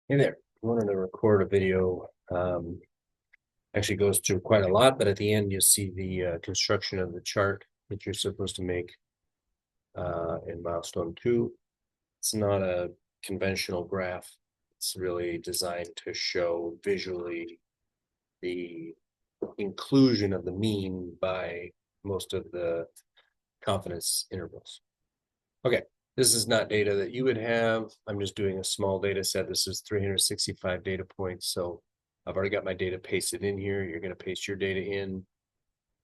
Hey there. I wanted to record a video. Actually goes through quite a lot, but at the end you'll see the construction of the chart that you're supposed to make in milestone 2. It's not a conventional graph. It's really designed to show visually the inclusion of the mean by most of the confidence intervals. Okay, this is not data that you would have. I'm just doing a small data set. This is 365 data points. So I've already got my data pasted in here. You're going to paste your data in.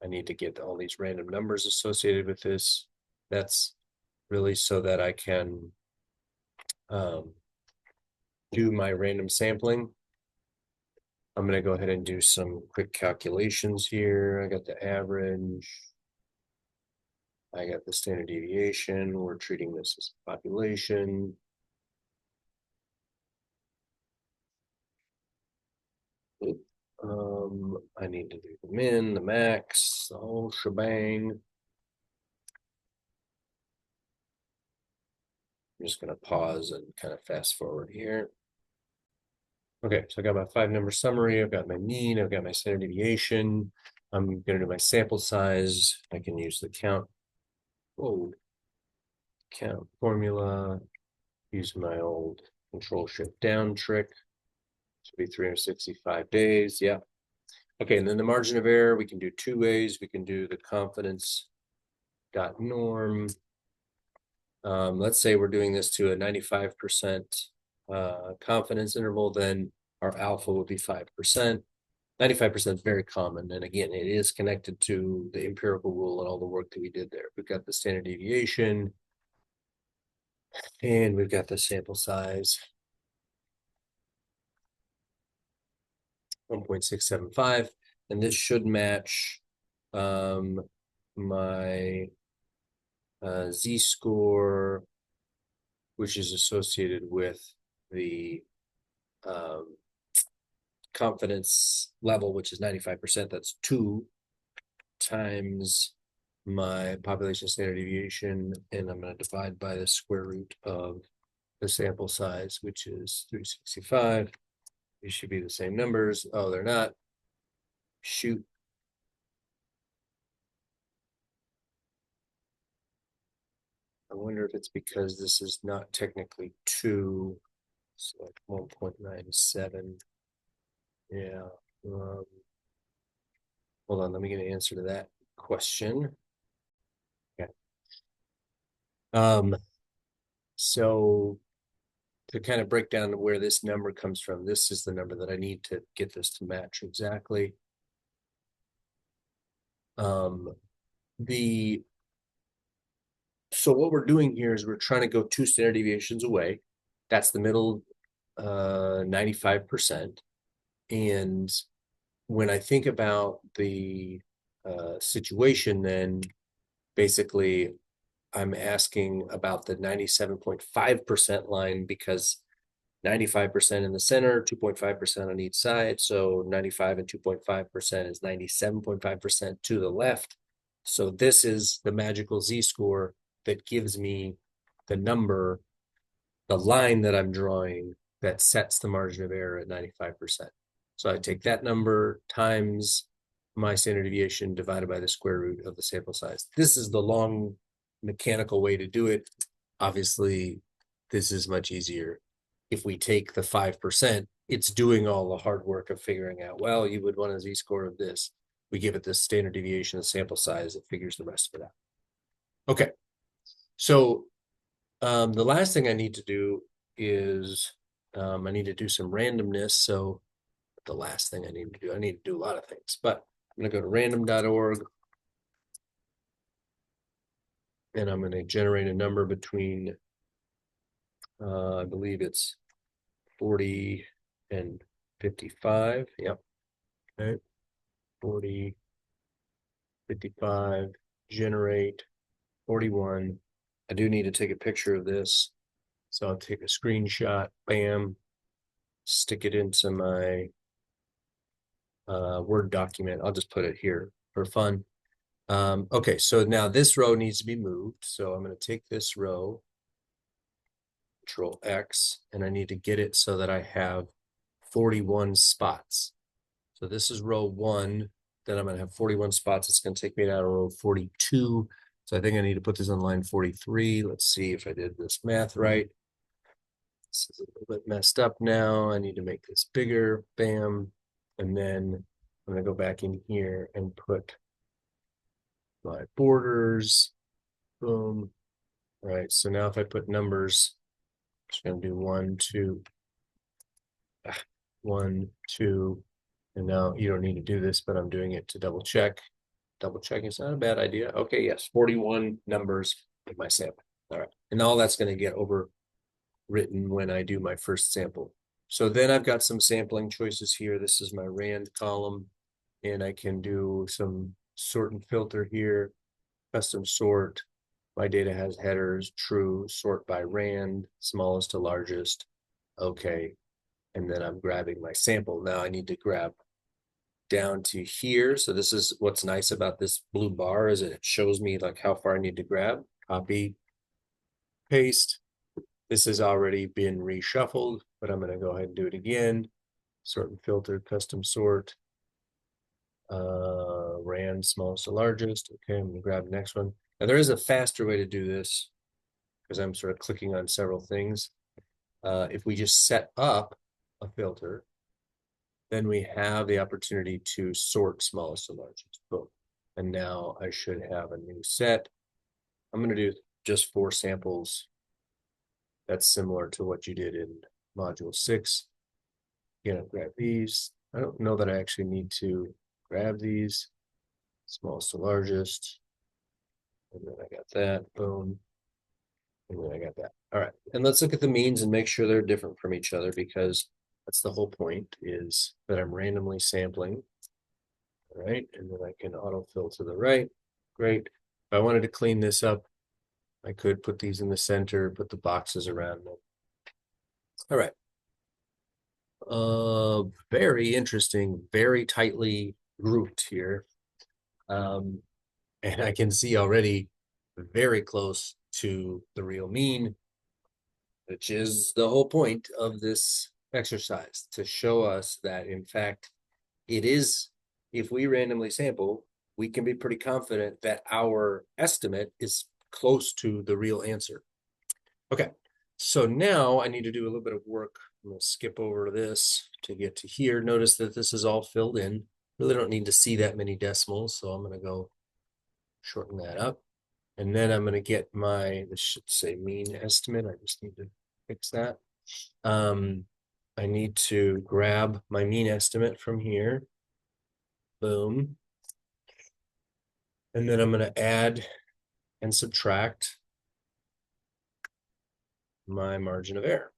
I need to get all these random numbers associated with this. That's really so that I can do my random sampling. I'm going to go ahead and do some quick calculations here. I got the average. I got the standard deviation. We're treating this as a population. I need to do the min, the max, the whole shebang. I'm just going to pause and kind of fast forward here. Okay, so I got my 5-number summary. I've got my mean. I've got my standard deviation. I'm going to do my sample size. I can use the count. Count formula. Use my old control shift down trick. Should be 365 days. Yeah. Okay, and then the margin of error, we can do 2 ways. We can do the confidence dot norm. Let's say we're doing this to a 95% confidence interval, then our alpha would be 5%. 95% is very common. And again, it is connected to the empirical rule and all the work that we did there. We've got the standard deviation and we've got the sample size. 1.675. And this should match my z-score, which is associated with the confidence level, which is 95%. That's 2 times my population standard deviation, and I'm going to divide by the square root of the sample size, which is 365. These should be the same numbers. Oh, they're not. Shoot. I wonder if it's because this is not technically 2. It's like 1.97. Yeah. Hold on, let me get an answer to that question. Okay. So to kind of break down where this number comes from, this is the number that I need to get this to match exactly. So what we're doing here is we're trying to go 2 standard deviations away. That's the middle 95%. And when I think about the situation, then basically I'm asking about the 97.5% line because 95% in the center, 2.5% on each side. So 95 and 2.5% is 97.5% to the left. So this is the magical z-score that gives me the number, the line that I'm drawing that sets the margin of error at 95%. So I take that number times my standard deviation divided by the square root of the sample size. This is the long mechanical way to do it. Obviously, this is much easier. If we take the 5%, it's doing all the hard work of figuring out, well, you would want a z-score of this. We give it the standard deviation, the sample size, it figures the rest of it out. Okay, so the last thing I need to do is I need to do some randomness. So the last thing I need to do a lot of things, but I'm going to go to random.org and I'm going to generate a number between, I believe it's 40 and 55. Yep. Okay. 40, 55, generate 41. I do need to take a picture of this. So I'll take a screenshot, bam, stick it into my Word document. I'll just put it here for fun. Okay, so now this row needs to be moved. So I'm going to take this row Control X, and I need to get it so that I have 41 spots. So this is row 1, then I'm going to have 41 spots. It's going to take me down to row 42. So I think I need to put this on line 43. Let's see if I did this math right. This is a little bit messed up now. I need to make this bigger. Bam. And then I'm going to go back in here and put my borders. Boom. All right. So now if I put numbers, I'm just going to do 1, 2, 1, 2. And now you don't need to do this, but I'm doing it to double check. Double checking is not a bad idea. Okay, yes, 41 numbers in my sample. All right. And all that's going to get overwritten when I do my first sample. So then I've got some sampling choices here. This is my RAND column, and I can do some sort and filter here, custom sort. My data has headers, true, sort by RAND, smallest to largest. Okay. And then I'm grabbing my sample. Now I need to grab down to here. So this is what's nice about this blue bar is it shows me like how far I need to grab. Copy, paste. This has already been reshuffled, but I'm going to go ahead and do it again. Sort and filter, custom sort. RAND smallest to largest. Okay, I'm going to grab the next one. Now there is a faster way to do this because I'm sort of clicking on several things. If we just set up a filter, then we have the opportunity to sort smallest to largest. Boom. And now I should have a new set. I'm going to do just 4 samples. That's similar to what you did in module 6. Again, I'll grab these. I don't know that I actually need to grab these. Smallest to largest. And then I got that. Boom. And then I got that. All right. And let's look at the means and make sure they're different from each other because that's the whole point is that I'm randomly sampling. All right. And then I can autofill to the right. Great. If I wanted to clean this up, I could put these in the center, put the boxes around them. All right. Very interesting, very tightly grouped here. And I can see already very close to the real mean, which is the whole point of this exercise, to show us that in fact it is, if we randomly sample, we can be pretty confident that our estimate is close to the real answer. Okay, so now I need to do a little bit of work. I'm going to skip over this to get to here. Notice that this is all filled in. Really don't need to see that many decimals, so I'm going to go shorten that up. And then I'm going to get my, this should say mean estimate. I just need to fix that. I need to grab my mean estimate from here. Boom. And then I'm going to add and subtract my margin of error.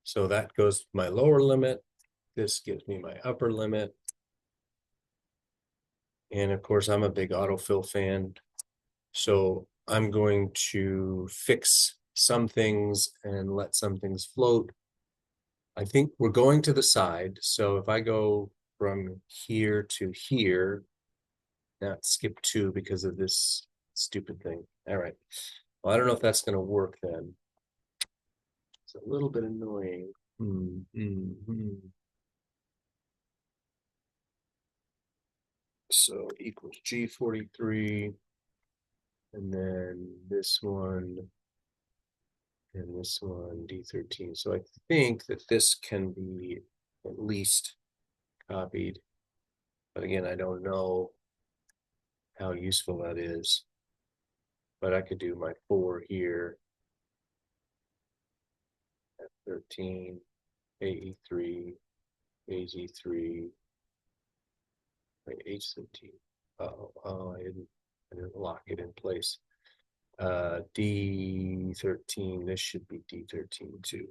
So that goes my lower limit. This gives me my upper limit. And of course, I'm a big autofill fan. So I'm going to fix some things and let some things float. I think we're going to the side. So if I go from here to here, not skip 2 because of this stupid thing. All right. Well, I don't know if that's going to work then. It's a little bit annoying. So equals G43. And then this one and this one, D13. So I think that this can be at least copied. But again, I don't know how useful that is. But I could do my 4 here. F13, AE3, AG3, H13. Oh, I didn't lock it in place. D13, this should be D13 too.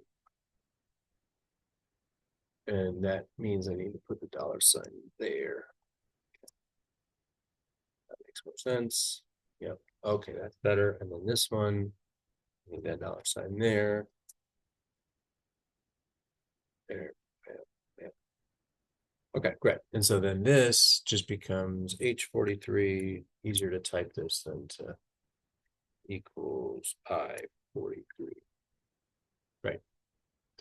And that means I need to put the $sign there. That makes more sense. Yep. Okay, that's better. And then this one, I need that $sign there. There. Yep. Okay, great. And so then this just becomes H43, easier to type this than to equals I43. Right.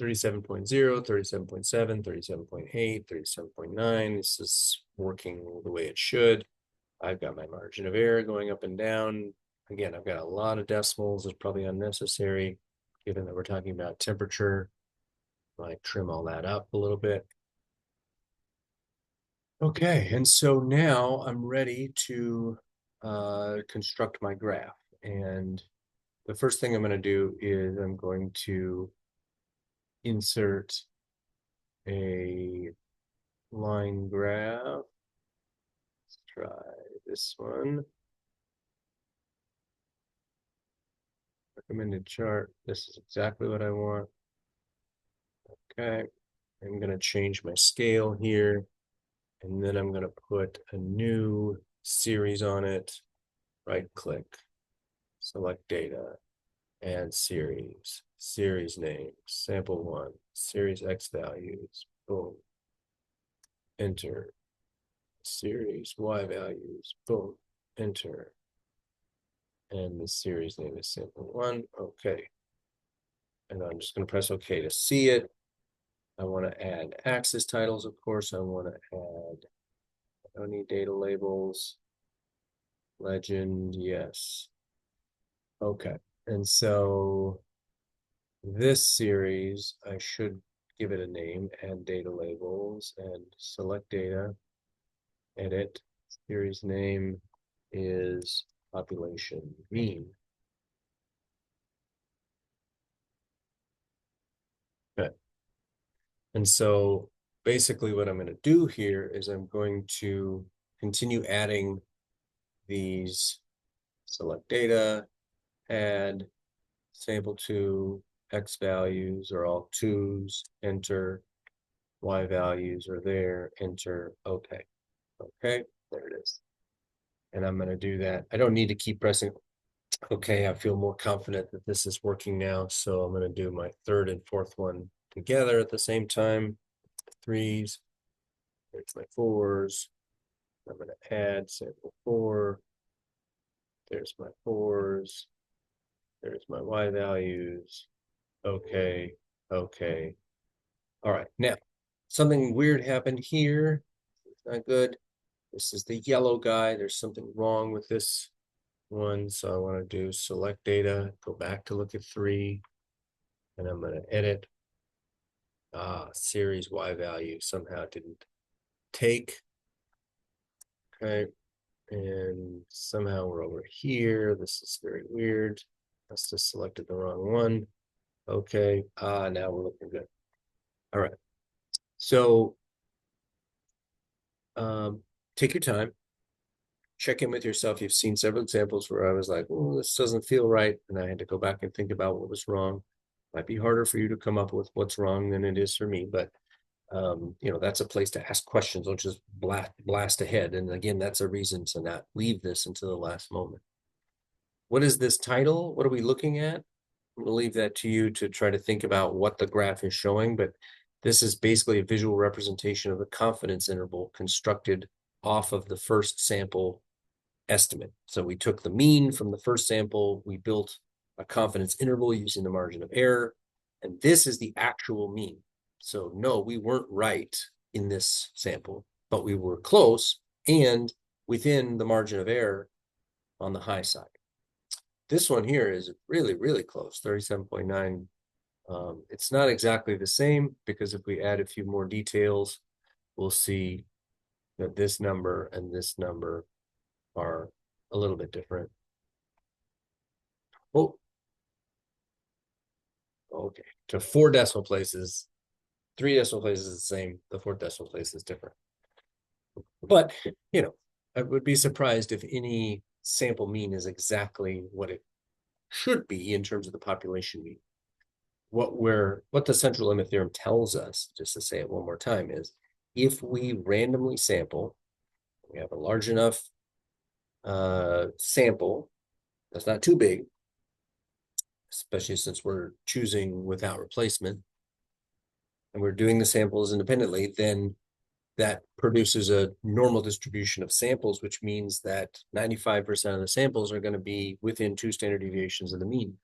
37.0, 37.7, 37.8, 37.9. This is working the way it should. I've got my margin of error going up and down. Again, I've got a lot of decimals. It's probably unnecessary, given that we're talking about temperature. I trim all that up a little bit. Okay, and so now I'm ready to construct my graph. And the first thing I'm going to do is I'm going to insert a line graph. Let's try this one. Recommended chart. This is exactly what I want. Okay, I'm going to change my scale here, and then I'm going to put a new series on it. Right click, select data, add series, series name, sample one, series X values, boom, enter, series Y values, boom, enter, and the series name is sample one, okay. And I'm just going to press OK to see it. I want to add axis titles, of course. I want to add, I don't need data labels, legend, yes. Okay, and so this series, I should give it a name, add data labels, and select data, edit. Series name is population mean. Okay. And so basically what I'm going to do here is I'm going to continue adding these select data, add sample two, X values are all twos, enter, Y values are there, enter, okay. Okay, there it is. And I'm going to do that. I don't need to keep pressing okay. I feel more confident that this is working now. So I'm going to do my third and fourth one together at the same time. Threes, there's my fours. I'm going to add sample four. There's my fours. There's my Y values. Okay, okay. All right, now something weird happened here. It's not good. This is the yellow guy. There's something wrong with this one. So I want to do select data, go back to look at three, and I'm going to edit. Series Y value somehow didn't take. Okay. And somehow we're over here. This is very weird. Must have selected the wrong one. Okay. Now we're looking good. All right. So take your time. Check in with yourself. You've seen several examples where I was like, oh, this doesn't feel right. And I had to go back and think about what was wrong. Might be harder for you to come up with what's wrong than it is for me, but you know, that's a place to ask questions. Don't just blast ahead. And again, that's a reason to not leave this until the last moment. What is this title? What are we looking at? I'm gonna leave that to you to try to think about what the graph is showing, but this is basically a visual representation of the confidence interval constructed off of the first sample estimate. So we took the mean from the first sample, we built a confidence interval using the margin of error, and this is the actual mean. So no, we weren't right in this sample, but we were close and within the margin of error on the high side. This one here is really, really close, 37.9. It's not exactly the same because if we add a few more details, we'll see that this number and this number are a little bit different. Oh, okay. To 4 decimal places, 3 decimal places is the same. The 4th decimal place is different. But, you know, I would be surprised if any sample mean is exactly what it should be in terms of the population mean. What the central limit theorem tells us, just to say it one more time, is if we randomly sample, we have a large enough sample that's not too big, especially since we're choosing without replacement, and we're doing the samples independently, then that produces a normal distribution of samples, which means that 95% of the samples are going to be within 2 standard deviations of the mean.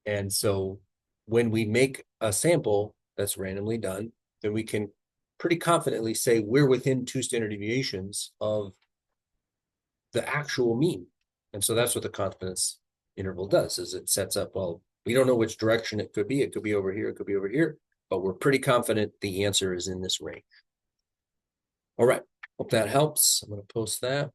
And so when we make a sample that's randomly done, then we can pretty confidently say we're within 2 standard deviations of the actual mean. And so that's what the confidence interval does, is it sets up, well, we don't know which direction it could be. It could be over here, it could be over here, but we're pretty confident the answer is in this range. All right, hope that helps. I'm going to post that.